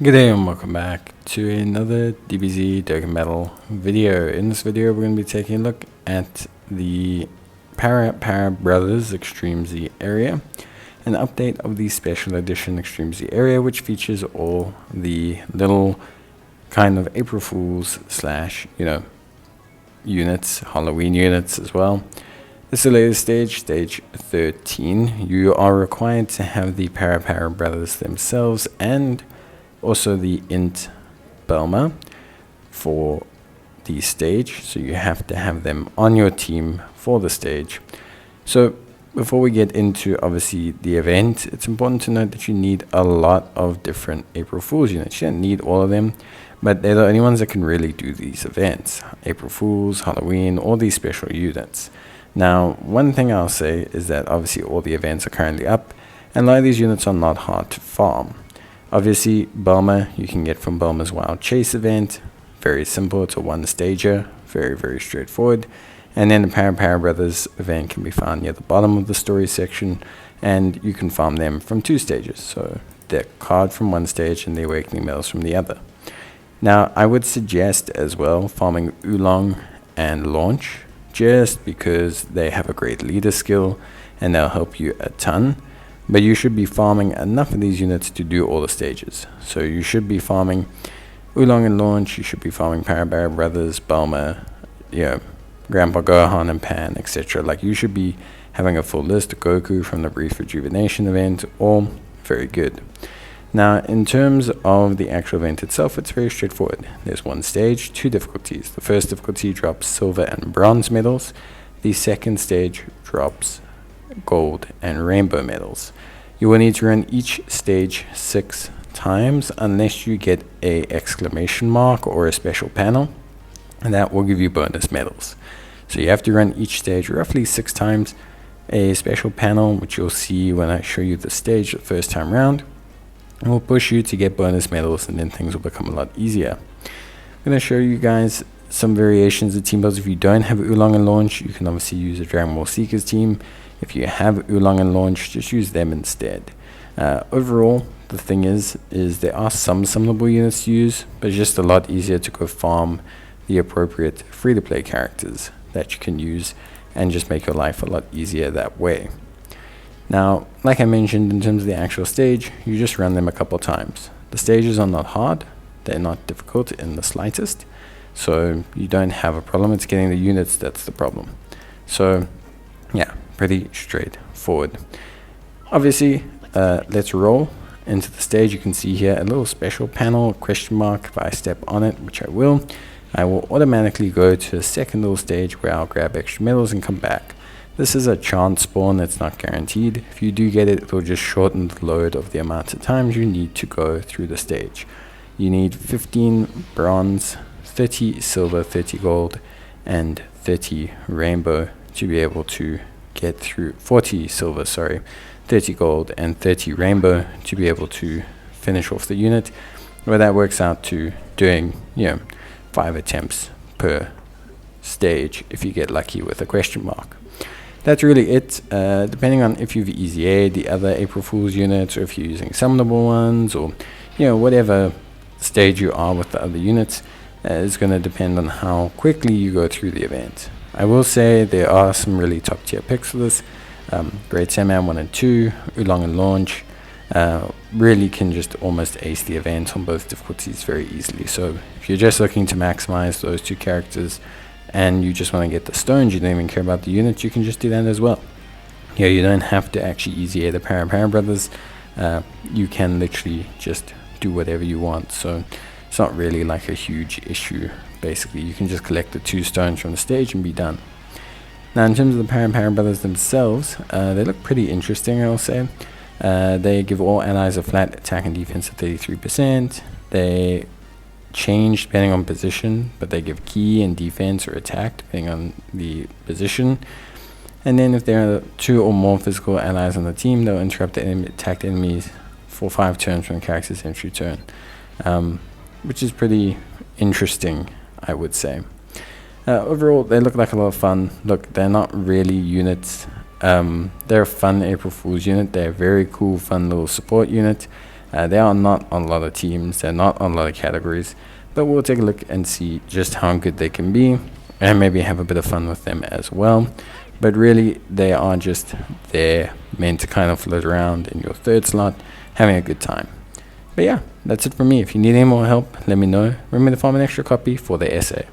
Good day and welcome back to another DBZ Dokkan Battle video. In this video we're going to be taking a look at the Para Brothers Extreme Z area, an update of the special edition Extreme Z area, which features all the little kind of April Fools slash, units, Halloween units as well. This is the latest stage, stage 13. You are required to have the Para Brothers themselves and also the int Belma for the stage, so you have to have them on your team for the stage. So before we get into obviously the event, it's important to note that you need a lot of different April Fools units. You don't need all of them, but they're the only ones that can really do these events: April Fools, Halloween, all these special units. Now, one thing I'll say is that obviously all the events are currently up, and a lot of these units are not hard to farm. Obviously, Belma you can get from Belma's Wild Chase event. Very simple, it's a one-stager, very straightforward. And then the Para Brothers event can be found near the bottom of the story section, and you can farm them from two stages. So the card from one stage and the Awakening Medals from the other. Now, I would suggest as well farming Oolong and Launch, just because they have a great leader skill and they'll help you a ton. But you should be farming enough of these units to do all the stages. So you should be farming Oolong and Launch, you should be farming Para Brothers, Belma, Grandpa Gohan and Pan, etc. Like, you should be having a full list. Goku from the Brief Rejuvenation event, all very good. Now, in terms of the actual event itself, it's very straightforward. There's one stage, two difficulties. The first difficulty drops silver and bronze medals. The second stage drops gold and rainbow medals. You will need to run each stage 6 times unless you get a exclamation mark or a special panel, and that will give you bonus medals. So you have to run each stage roughly 6 times. A special panel, which you'll see when I show you the stage the first time round, will push you to get bonus medals, and then things will become a lot easier. I'm going to show you guys some variations of team builds. If you don't have Oolong and Launch, you can obviously use a Dragon Ball Seekers team. If you have Oolong and Launch, just use them instead. Overall, the thing is there are some summonable units to use, but it's just a lot easier to go farm the appropriate free-to-play characters that you can use and just make your life a lot easier that way. Now, like I mentioned, in terms of the actual stage, you just run them a couple times. The stages are not hard, they're not difficult in the slightest, so you don't have a problem. It's getting the units that's the problem. So yeah, pretty straightforward. Obviously, let's roll into the stage. You can see here a little special panel, question mark. If I step on it, which I will automatically go to a second little stage where I'll grab extra medals and come back. This is a chance spawn that's not guaranteed. If you do get it, it will just shorten the load of the amount of times you need to go through the stage. You need 15 bronze, 30 silver, 30 gold, and 30 rainbow to be able to get through 40 silver, 30 gold and 30 rainbow to be able to finish off the unit, where that works out to doing 5 attempts per stage if you get lucky with a question mark. That's really it. Depending on if you've EZA'd the other April Fools units, or if you're using summonable ones, or whatever stage you are with the other units, is going to depend on how quickly you go through the event. I will say there are some really top tier picks for this. Great Saiyaman 1 and 2, Oolong and Launch, really can just almost ace the event on both difficulties very easily. So if you're just looking to maximize those two characters and you just want to get the stones, you don't even care about the units, you can just do that as well. You don't have to actually EZA the Para Brothers. You can literally just do whatever you want. So it's not really like a huge issue. Basically, you can just collect the 2 stones from the stage and be done. Now, in terms of the Para Brothers themselves, they look pretty interesting, I'll say. They give all allies a flat attack and defense of 33%. They change depending on position, but they give key and defense or attack depending on the position. And then if there are 2 or more physical allies on the team, they'll interrupt the attacked enemies for 5 turns from the character's entry turn, which is pretty interesting, I would say. Overall, they look like a lot of fun. Look, they're not really units. They're a fun April Fool's unit. They're a very cool, fun little support unit. They are not on a lot of teams, they're not on a lot of categories, but we'll take a look and see just how good they can be and maybe have a bit of fun with them as well. But really, they are just there, meant to kind of float around in your third slot, having a good time. But yeah, that's it from me. If you need any more help, let me know. Remember to farm an extra copy for the essay.